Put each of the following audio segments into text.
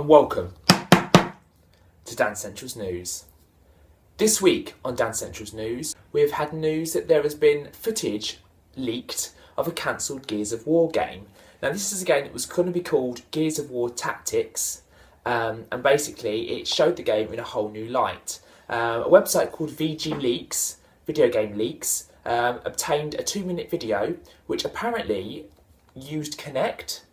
and welcome to Dancentralz News. This week on Dancentralz News, we have had news that there has been footage leaked of a cancelled Gears of War game. Now this is a game that was going to be called Gears of War Tactics, and basically it showed the game in a whole new light. A website called VG Leaks, Video Game Leaks, obtained a 2-minute video which apparently used Kinect.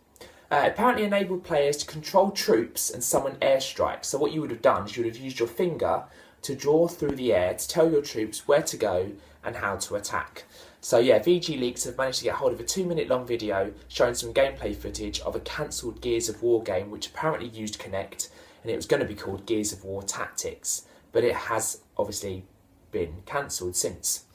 Apparently enabled players to control troops and summon airstrikes. So what you would have done is you would have used your finger to draw through the air to tell your troops where to go and how to attack. So yeah, VG Leaks have managed to get hold of a 2-minute long video showing some gameplay footage of a cancelled Gears of War game which apparently used Kinect, and it was going to be called Gears of War Tactics, but it has obviously been cancelled since.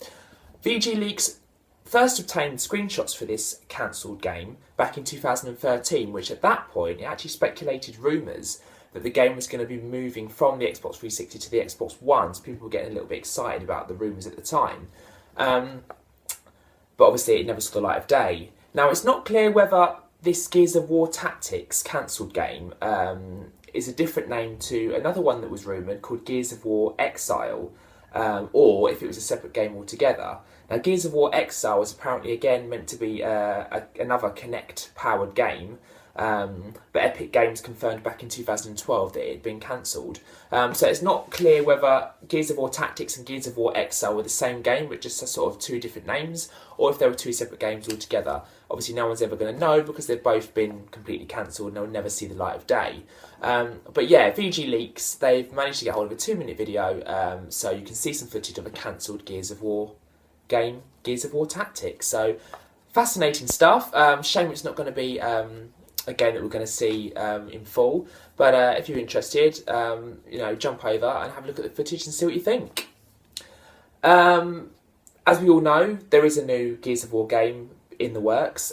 VG Leaks first obtained screenshots for this cancelled game back in 2013, which at that point it actually speculated rumours that the game was going to be moving from the Xbox 360 to the Xbox One, so people were getting a little bit excited about the rumours at the time. But obviously it never saw the light of day. Now it's not clear whether this Gears of War Tactics cancelled game is a different name to another one that was rumoured called Gears of War Exile, or if it was a separate game altogether. Now, Gears of War Exile was apparently again meant to be another Kinect-powered game, but Epic Games confirmed back in 2012 that it had been cancelled. So it's not clear whether Gears of War Tactics and Gears of War Exile were the same game, but just sort of two different names, or if they were two separate games altogether. Obviously, no one's ever going to know because they've both been completely cancelled and they'll never see the light of day. But yeah, VG Leaks, they've managed to get hold of a 2-minute video, so you can see some footage of a cancelled Gears of War game, Gears of War Tactics. So fascinating stuff. Shame it's not going to be a game that we're going to see in full, but if you're interested, jump over and have a look at the footage and see what you think. As we all know, there is a new Gears of War game in the works.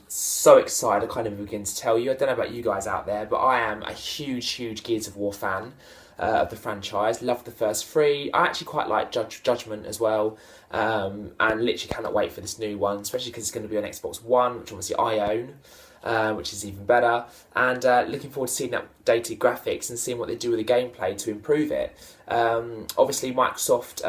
So excited, I can't even begin to tell you. I don't know about you guys out there, but I am a huge Gears of War fan of the franchise. Loved the first 3. I actually quite like Judgment as well, and literally cannot wait for this new one, especially because it's going to be on Xbox One, which obviously I own, which is even better, and looking forward to seeing that updated graphics and seeing what they do with the gameplay to improve it. Obviously Microsoft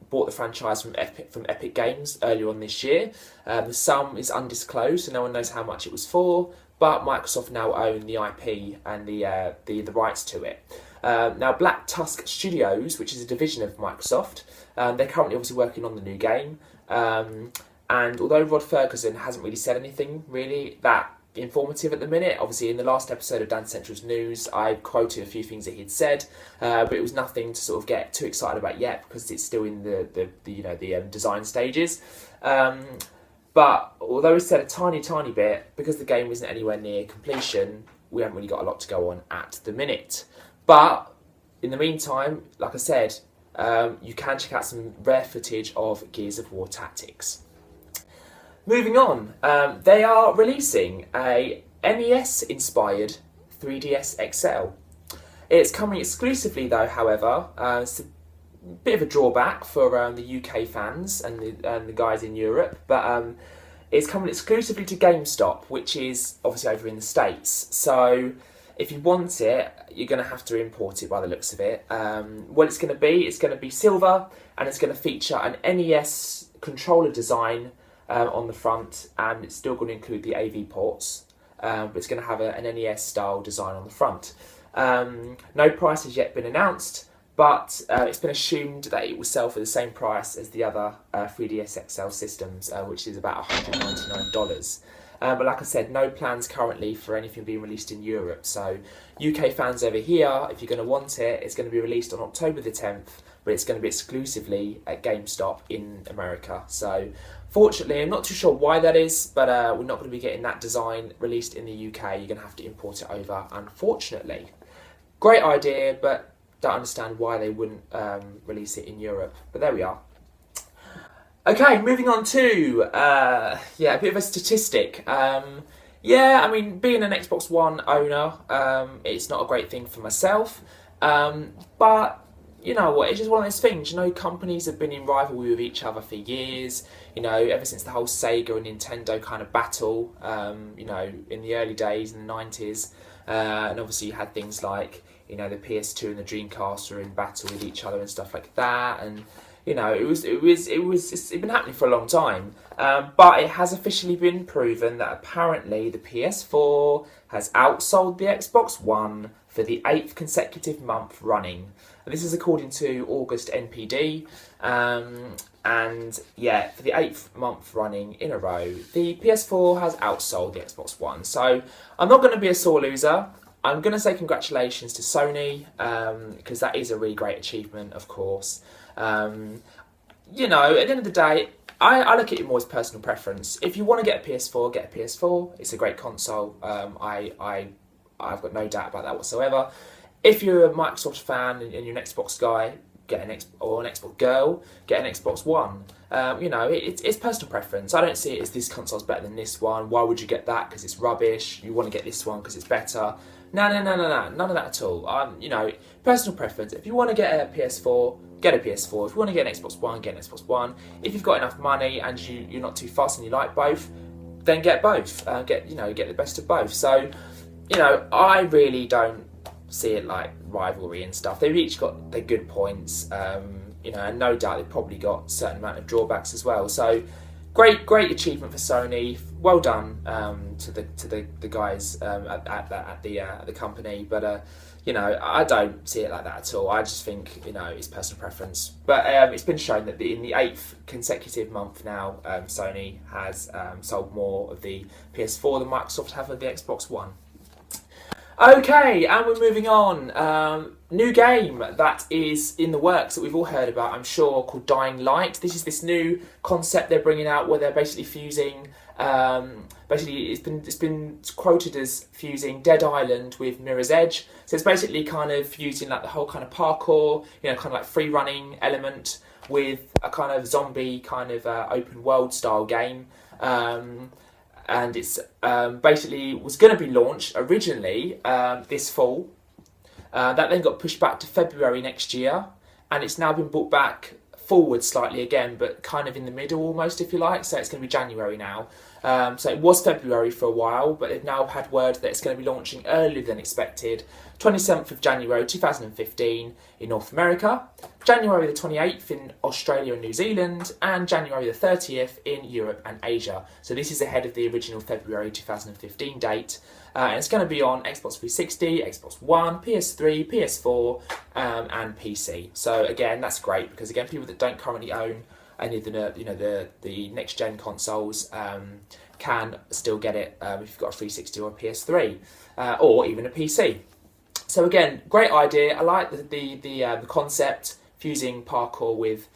bought the franchise from Epic Games earlier on this year. The sum is undisclosed, so no one knows how much it was for, but Microsoft now own the IP and the rights to it. Now, Black Tusk Studios, which is a division of Microsoft, they're currently obviously working on the new game, and although Rod Ferguson hasn't really said anything really that informative at the minute, obviously in the last episode of Dancentralz News I quoted a few things that he'd said, but it was nothing to sort of get too excited about yet because it's still in the design stages. But although he said a tiny bit, because the game isn't anywhere near completion, we haven't really got a lot to go on at the minute. But in the meantime, like I said, you can check out some rare footage of Gears of War Tactics. Moving on, they are releasing a NES-inspired 3DS XL. It's coming exclusively though, however. It's a bit of a drawback for the UK fans and the guys in Europe, but it's coming exclusively to GameStop, which is obviously over in the States. So if you want it, you're going to have to import it by the looks of it. What it's going to be silver, and it's going to feature an NES controller design on the front, and it's still going to include the AV ports, but it's going to have an NES style design on the front. No price has yet been announced, but it's been assumed that it will sell for the same price as the other 3DS XL systems, which is about $199. But like I said, no plans currently for anything being released in Europe. So UK fans over here, if you're going to want it, it's going to be released on October the 10th, but it's going to be exclusively at GameStop in America. So fortunately, I'm not too sure why that is, but we're not going to be getting that design released in the UK. You're going to have to import it over, unfortunately. Great idea, but don't understand why they wouldn't release it in Europe. But there we are. Okay, moving on to a bit of a statistic. Yeah, I mean, being an Xbox One owner, it's not a great thing for myself, but you know what, it's just one of those things. You know, companies have been in rivalry with each other for years. You know, ever since the whole Sega and Nintendo kind of battle. You know, in the early days in the 90s, and obviously you had things like, you know, the PS2 and the Dreamcast were in battle with each other and stuff like that. And you know, it's been happening for a long time. But it has officially been proven that apparently the PS4 has outsold the Xbox One for the 8th consecutive month running. And this is according to August NPD. And yeah, for the 8th month running in a row, the PS4 has outsold the Xbox One. So I'm not going to be a sore loser. I'm going to say congratulations to Sony, because that is a really great achievement, of course. You know, at the end of the day, I look at it more as personal preference. If you want to get a PS4, get a PS4. It's a great console. I've got no doubt about that whatsoever. If you're a Microsoft fan and you're an Xbox guy, get an Xbox girl, get an Xbox One. You know, it's personal preference. I don't see it as this console's better than this one. Why would you get that? Because it's rubbish. You want to get this one because it's better. No, none of that at all. You know, personal preference. If you want to get a PS4, get a PS4. If you want to get an Xbox One, get an Xbox One. If you've got enough money and you're not too fussed and you like both, then get both. Get the best of both. So, you know, I really don't see it like rivalry and stuff. They've each got their good points. You know, and no doubt they've probably got a certain amount of drawbacks as well. So, great achievement for Sony. Well done to the guys at the company. But you know, I don't see it like that at all. I just think, you know, it's personal preference. But it's been shown that in the 8th consecutive month now, Sony has sold more of the PS4 than Microsoft have of the Xbox One. Okay, and we're moving on. New game that is in the works that we've all heard about, I'm sure, called Dying Light. This is this new concept they're bringing out where they're basically fusing. It's been quoted as fusing Dead Island with Mirror's Edge. So it's basically kind of fusing like the whole kind of parkour, you know, kind of like free running element with a kind of zombie kind of open world style game. And it's basically was going to be launched originally this fall. That then got pushed back to February next year, and it's now been brought back forward slightly again, but kind of in the middle almost, if you like. So it's going to be January now. So it was February for a while, but they've now had word that it's going to be launching earlier than expected. 27th of January 2015 in North America, January the 28th in Australia and New Zealand, and January the 30th in Europe and Asia. So this is ahead of the original February 2015 date. And it's going to be on Xbox 360, Xbox One, PS3, PS4, and PC. So again, that's great because again, people that don't currently own any of the next gen consoles can still get it if you've got a 360 or a PS3 or even a PC. So again, great idea. I like the concept, fusing parkour with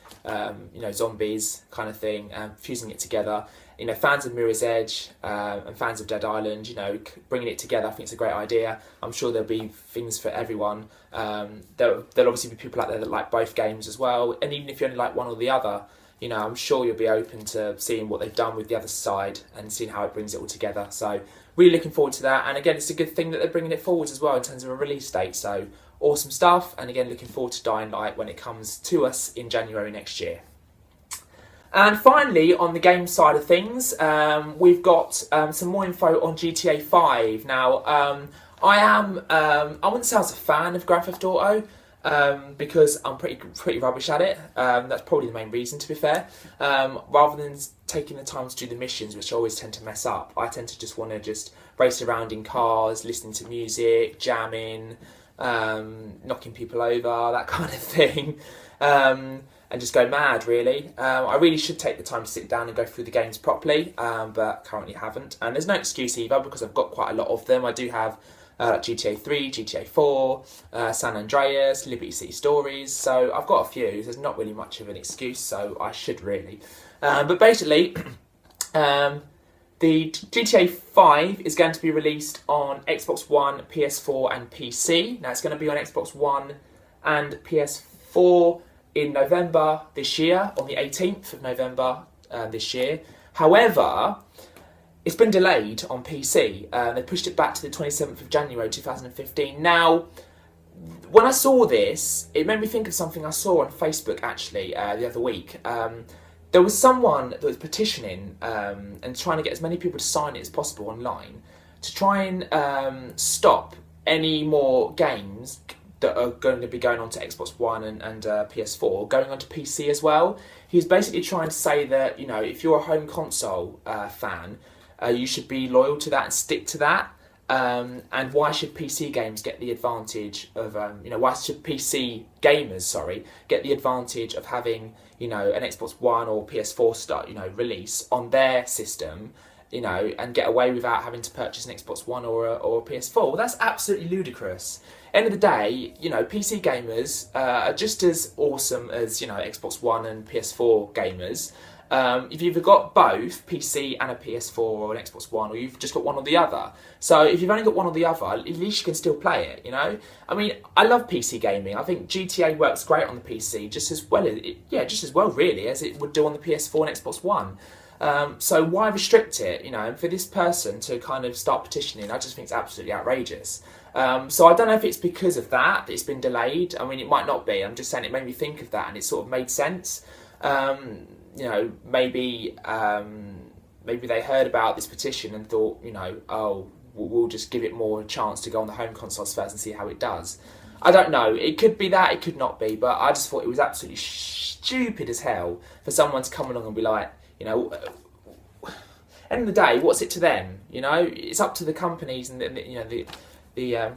zombies kind of thing, fusing it together. You know, fans of Mirror's Edge and fans of Dead Island, you know, bringing it together, I think it's a great idea. I'm sure there'll be things for everyone. There'll obviously be people out there that like both games as well, and even if you only like one or the other, you know, I'm sure you'll be open to seeing what they've done with the other side and seeing how it brings it all together. So really looking forward to that. And again, it's a good thing that they're bringing it forward as well in terms of a release date. So awesome stuff. And again, looking forward to Dying Light when it comes to us in January next year. And finally, on the game side of things, we've got some more info on GTA 5. Now, I wouldn't say I was a fan of Grand Theft Auto, because I'm pretty rubbish at it. That's probably the main reason, to be fair. Rather than taking the time to do the missions, which I always tend to mess up, I tend to just want to race around in cars, listening to music, jamming, knocking people over, that kind of thing. And just go mad, really. I really should take the time to sit down and go through the games properly, but currently haven't. And there's no excuse either, because I've got quite a lot of them. I do have GTA 3, GTA 4, San Andreas, Liberty City Stories, so I've got a few. There's not really much of an excuse, so I should really. But basically, the GTA 5 is going to be released on Xbox One, PS4 and PC. Now it's going to be on Xbox One and PS4 in November this year, on the 18th of November this year. However, it's been delayed on PC. They pushed it back to the 27th of January 2015. Now, when I saw this, it made me think of something I saw on Facebook actually the other week. There was someone that was petitioning and trying to get as many people to sign it as possible online to try and stop any more games that are going to be going on to Xbox One and PS4 going on to PC as well. He was basically trying to say that, you know, if you're a home console fan, you should be loyal to that and stick to that. And why should PC games get the advantage of, why should PC gamers, get the advantage of having, you know, an Xbox One or PS4 release on their system, you know, and get away without having to purchase an Xbox One or a PS4? Well, that's absolutely ludicrous. End of the day, you know, PC gamers are just as awesome as, you know, Xbox One and PS4 gamers. If you've got both PC and a PS4 or an Xbox One, or you've just got one or the other. So if you've only got one or the other, at least you can still play it, you know? I mean, I love PC gaming. I think GTA works great on the PC, just as well really, as it would do on the PS4 and Xbox One. So why restrict it, you know? And for this person to kind of start petitioning, I just think it's absolutely outrageous. So I don't know if it's because of that it's been delayed. I mean, it might not be. I'm just saying it made me think of that, and it sort of made sense. You know, maybe they heard about this petition and thought, you know, oh, we'll just give it more chance to go on the home consoles first and see how it does. I don't know. It could be that, it could not be, but I just thought it was absolutely stupid as hell for someone to come along and be like, you know, end of the day, what's it to them? You know, it's up to the companies and the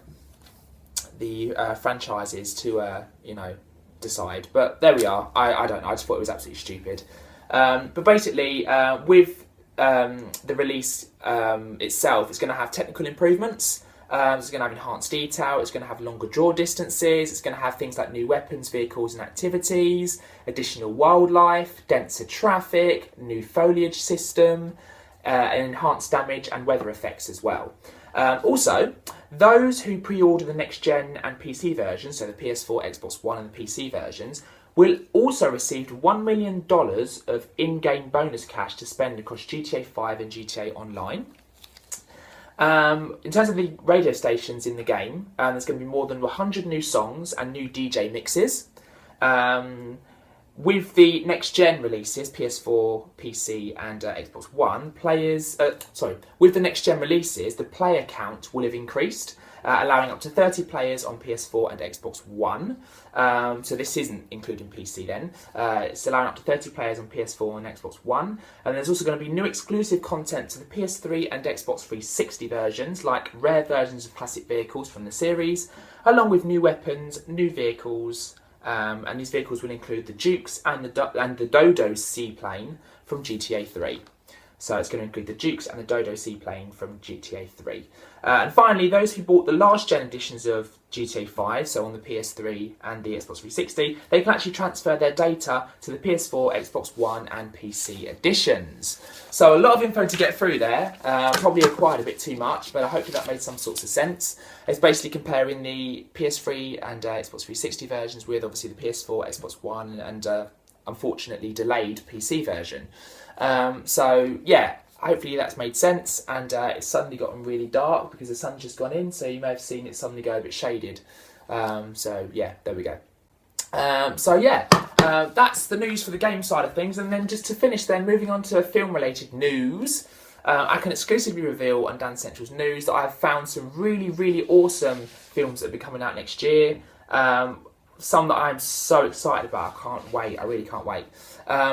franchises to you know, decide. But there we are. I don't know. I just thought it was absolutely stupid. But basically, with the release itself, it's going to have technical improvements. It's going to have enhanced detail. It's going to have longer draw distances. It's going to have things like new weapons, vehicles and activities, additional wildlife, denser traffic, new foliage system, and enhanced damage and weather effects as well. Also, those who pre-order the next-gen and PC versions, so the PS4, Xbox One and the PC versions, will also receive $1 million of in-game bonus cash to spend across GTA 5 and GTA Online. In terms of the radio stations in the game, there's going to be more than 100 new songs and new DJ mixes. With the next-gen releases, PS4, PC and Xbox One, with the next-gen releases, the player count will have increased, allowing up to 30 players on PS4 and Xbox One. So this isn't including PC then. It's allowing up to 30 players on PS4 and Xbox One. And there's also going to be new exclusive content to the PS3 and Xbox 360 versions, like rare versions of classic vehicles from the series, along with new weapons, new vehicles, and these vehicles will include the Dukes and the Dodo seaplane from GTA 3. So it's going to include the Dukes and the Dodo seaplane from GTA 3. And finally, those who bought the last gen editions of GTA 5, so on the PS3 and the Xbox 360, they can actually transfer their data to the PS4, Xbox One and PC editions. So a lot of info to get through there. Probably acquired a bit too much, but I hope that made some sorts of sense. It's basically comparing the PS3 and Xbox 360 versions with obviously the PS4, Xbox One and unfortunately delayed PC version. So yeah, hopefully that's made sense, and it's suddenly gotten really dark because the sun's just gone in, so you may have seen it suddenly go a bit shaded. So yeah, there we go. That's the news for the game side of things, and then just to finish then, moving on to film-related news, I can exclusively reveal on Dancentralz News that I have found some really, really awesome films that will be coming out next year. Some that I'm so excited about. I can't wait. I really can't wait.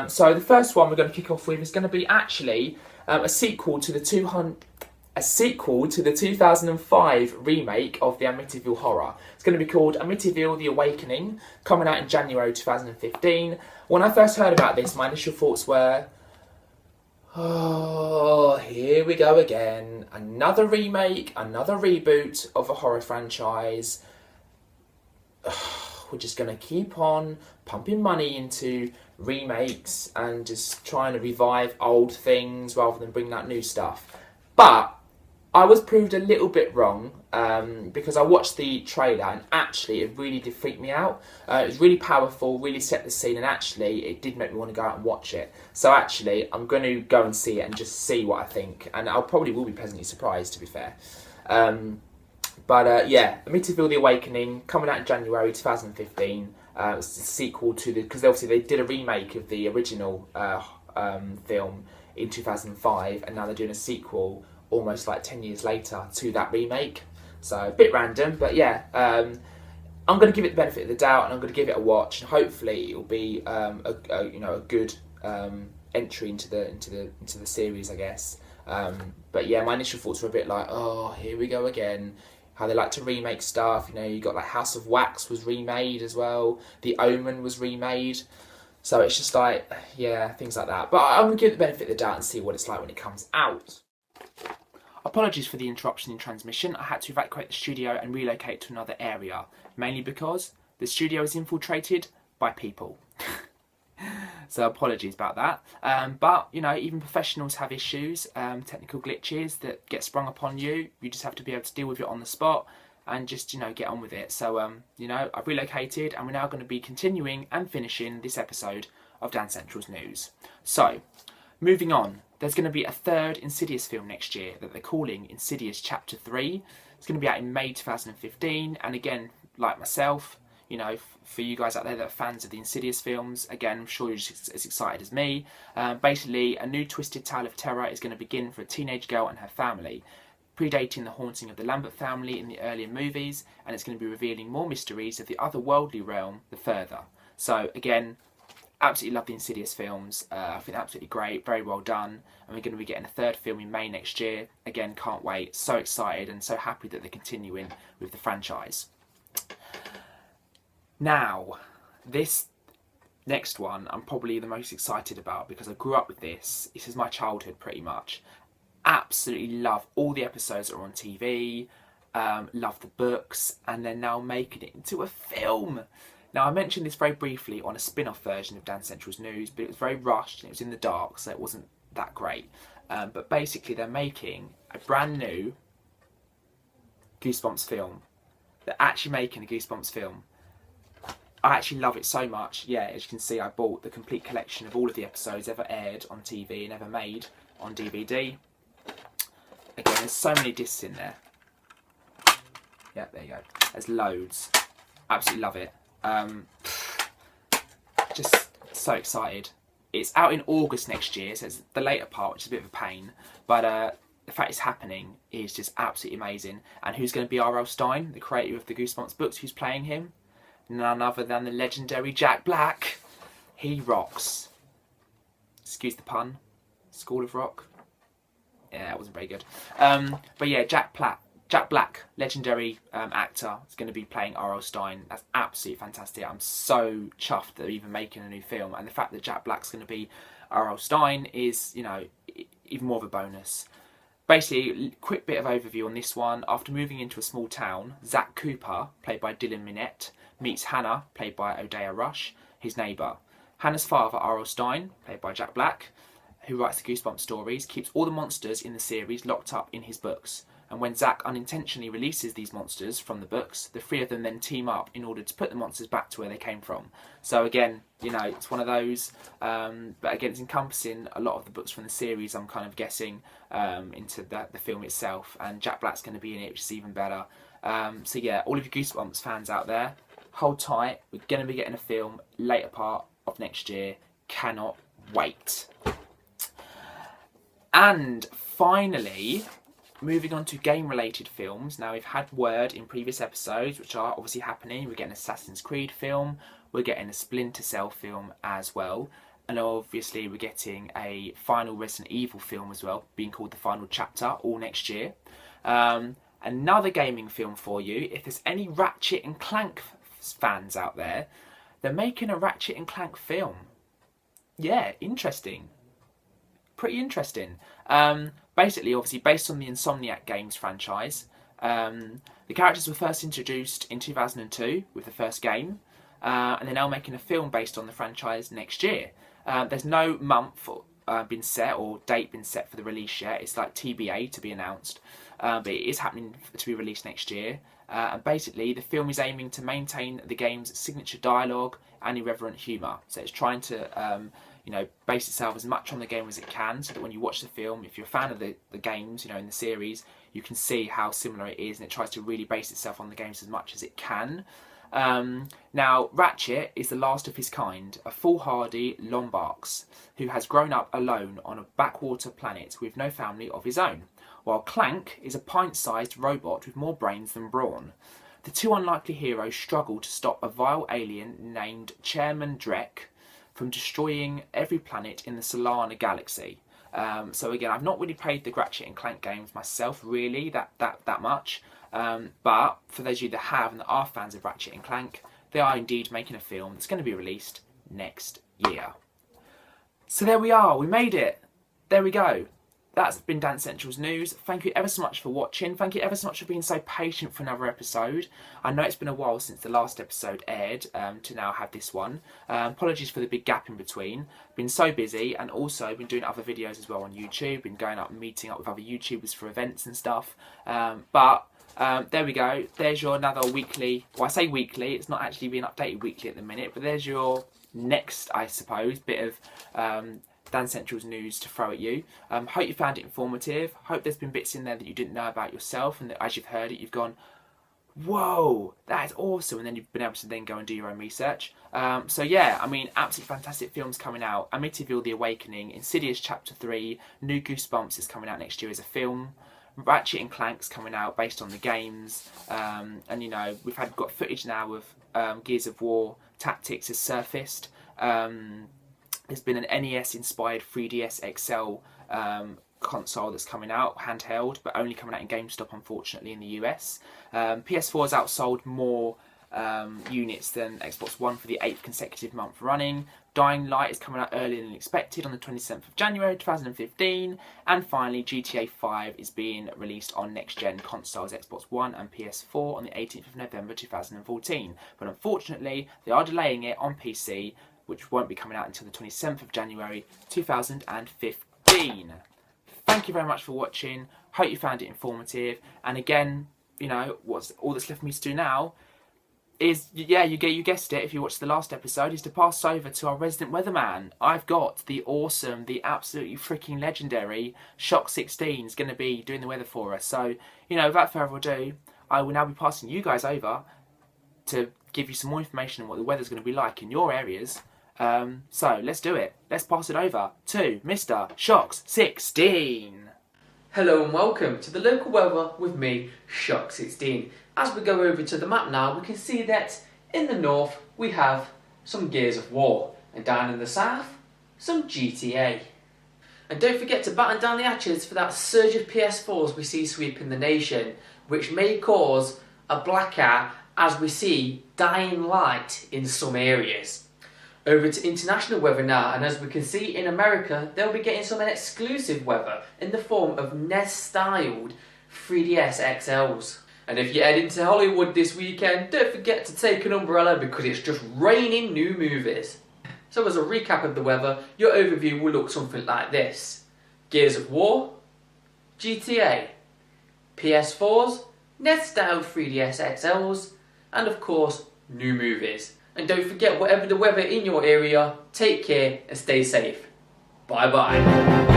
So the first one we're going to kick off with is going to be actually a sequel to the 2005 remake of the Amityville Horror. It's going to be called Amityville: The Awakening, coming out in January 2015. When I first heard about this, my initial thoughts were, oh, here we go again. Another remake, another reboot of a horror franchise. We're just going to keep on pumping money into remakes and just trying to revive old things rather than bring out new stuff. But I was proved a little bit wrong because I watched the trailer and actually it really did freak me out. It was really powerful, really set the scene, and actually it did make me want to go out and watch it. So actually I'm going to go and see it and just see what I think, and I probably will be pleasantly surprised, to be fair. But yeah, Amityville: The Awakening, coming out in January 2015. It's a sequel to because obviously they did a remake of the original film in 2005, and now they're doing a sequel almost like 10 years later to that remake. So a bit random, but yeah, I'm going to give it the benefit of the doubt, and I'm going to give it a watch, and hopefully it'll be a good entry into the series, I guess. But yeah, my initial thoughts were a bit like, oh, here we go again. How they like to remake stuff. You got like House of Wax was remade as well. The Omen was remade. So it's just like, yeah, things like that. But I'm going to give it the benefit of the doubt and see what it's like when it comes out. Apologies for the interruption in transmission. I had to evacuate the studio and relocate to another area, mainly because the studio is infiltrated by people. So apologies about that. But, even professionals have issues, technical glitches that get sprung upon you. You just have to be able to deal with it on the spot and just, get on with it. So, I've relocated, and we're now going to be continuing and finishing this episode of Dancentralz News. So, moving on. There's going to be a third Insidious film next year that they're calling Insidious Chapter 3. It's going to be out in May 2015. And again, like myself, for you guys out there that are fans of the Insidious films, again, I'm sure you're just as excited as me. Basically, a new twisted tale of terror is going to begin for a teenage girl and her family, predating the haunting of the Lambert family in the earlier movies, and it's going to be revealing more mysteries of the otherworldly realm the further. So, again, absolutely love the Insidious films. I think they're absolutely great, very well done. And we're going to be getting a third film in May next year. Again, can't wait. So excited and so happy that they're continuing with the franchise. Now, this next one I'm probably the most excited about because I grew up with this. This is my childhood pretty much. Absolutely love all the episodes that are on TV. Love the books. And they're now making it into a film. Now, I mentioned this very briefly on a spin-off version of Dancentralz News, but it was very rushed and it was in the dark, so it wasn't that great. But basically, they're making a brand new Goosebumps film. They're actually making a Goosebumps film. I actually love it so much. Yeah, as you can see, I bought the complete collection of all of the episodes ever aired on TV and ever made on DVD. Again, there's so many discs in there. Yeah, there you go. There's loads. Absolutely love it. Just so excited. It's out in August next year, so it's the later part, which is a bit of a pain, but the fact it's happening is just absolutely amazing. And who's going to be R.L. Stine, the creator of the Goosebumps books? Who's playing him? None other than the legendary Jack Black. He rocks. Excuse the pun. School of Rock. Yeah, that wasn't very good. But yeah, Jack Black, legendary actor, is going to be playing R.L. Stine. That's absolutely fantastic. I'm so chuffed that they're even making a new film. And the fact that Jack Black's going to be R.L. Stine is, even more of a bonus. Basically, quick bit of overview on this one. After moving into a small town, Zach Cooper, played by Dylan Minnette, meets Hannah, played by Odeya Rush, his neighbour. Hannah's father, R.L. Stine, played by Jack Black, who writes the Goosebumps stories, keeps all the monsters in the series locked up in his books. And when Zack unintentionally releases these monsters from the books, the three of them then team up in order to put the monsters back to where they came from. So again, it's one of those, but again, it's encompassing a lot of the books from the series, I'm kind of guessing, into the film itself. And Jack Black's going to be in it, which is even better. So yeah, all of you Goosebumps fans out there, hold tight. We're going to be getting a film later part of next year. Cannot wait. And finally, moving on to game-related films. Now, we've had word in previous episodes, which are obviously happening. We're getting an Assassin's Creed film. We're getting a Splinter Cell film as well. And obviously, we're getting a final Resident Evil film as well, being called The Final Chapter, all next year. Another gaming film for you. If there's any Ratchet and Clank fans out there, they're making a Ratchet and Clank film. Yeah, interesting. Pretty interesting. Basically, obviously, based on the Insomniac Games franchise. The characters were first introduced in 2002 with the first game, and they're now making a film based on the franchise next year. There's no month been set or date been set for the release yet. It's like TBA, to be announced, but it is happening to be released next year. And basically, the film is aiming to maintain the game's signature dialogue and irreverent humour. So it's trying to you know, base itself as much on the game as it can, so that when you watch the film, if you're a fan of the games, you know, in the series, you can see how similar it is, and it tries to really base itself on the games as much as it can. Now, Ratchet is the last of his kind, a foolhardy Lombarx who has grown up alone on a backwater planet with no family of his own, while Clank is a pint-sized robot with more brains than brawn. The two unlikely heroes struggle to stop a vile alien named Chairman Drek from destroying every planet in the Solana galaxy. So again, I've not really played the Ratchet and Clank games myself, really, that much. But for those of you that have and that are fans of Ratchet and Clank, they are indeed making a film that's going to be released next year. So there we are, we made it. There we go. That's been Dancentralz news. Thank you ever so much for watching. Thank you ever so much for being so patient for another episode. I know it's been a while since the last episode aired to now have this one. Apologies for the big gap in between. Been so busy, and also been doing other videos as well on YouTube. Been going up and meeting up with other YouTubers for events and stuff. But there we go. There's your another weekly. Well, I say weekly. It's not actually being updated weekly at the minute. But there's your next, I suppose, bit of Dancentralz news to throw at you. Hope you found it informative. Hope there's been bits in there that you didn't know about yourself, and that as you've heard it, you've gone, whoa, that is awesome, and then you've been able to then go and do your own research. So yeah, I mean, absolutely fantastic films coming out. Amityville: The Awakening, Insidious Chapter 3, New Goosebumps is coming out next year as a film. Ratchet and Clank's coming out based on the games, and you know, we've got footage now of Gears of War Tactics has surfaced. There's been an NES-inspired 3DS XL console that's coming out, handheld, but only coming out in GameStop, unfortunately, in the US. PS4 has outsold more units than Xbox One for the 8th consecutive month running. Dying Light is coming out earlier than expected on the 27th of January 2015. And finally, GTA 5 is being released on next-gen consoles, Xbox One and PS4, on the 18th of November 2014. But unfortunately, they are delaying it on PC, which won't be coming out until the 27th of January 2015. Thank you very much for watching. Hope you found it informative. And again, you know, what's all that's left for me to do now is, yeah, you guessed it, if you watched the last episode, is to pass over to our resident weatherman. I've got the awesome, the absolutely freaking legendary Shockz16 is going to be doing the weather for us. So, you know, without further ado, I will now be passing you guys over to give you some more information on what the weather's going to be like in your areas. So let's do it. Let's pass it over to Mr. Shockz16. Hello and welcome to the local weather with me, Shockz16. As we go over to the map now, we can see that in the north we have some Gears of War, and down in the south, some GTA. And don't forget to batten down the hatches for that surge of PS4s we see sweeping the nation, which may cause a blackout as we see dying light in some areas. Over to international weather now, and as we can see in America, they'll be getting some exclusive weather in the form of NES-styled 3DS XLs. And if you're heading to Hollywood this weekend, don't forget to take an umbrella because it's just raining new movies. So as a recap of the weather, your overview will look something like this. Gears of War, GTA, PS4s, NES-styled 3DS XLs, and of course, new movies. And don't forget, whatever the weather in your area, take care and stay safe. Bye bye.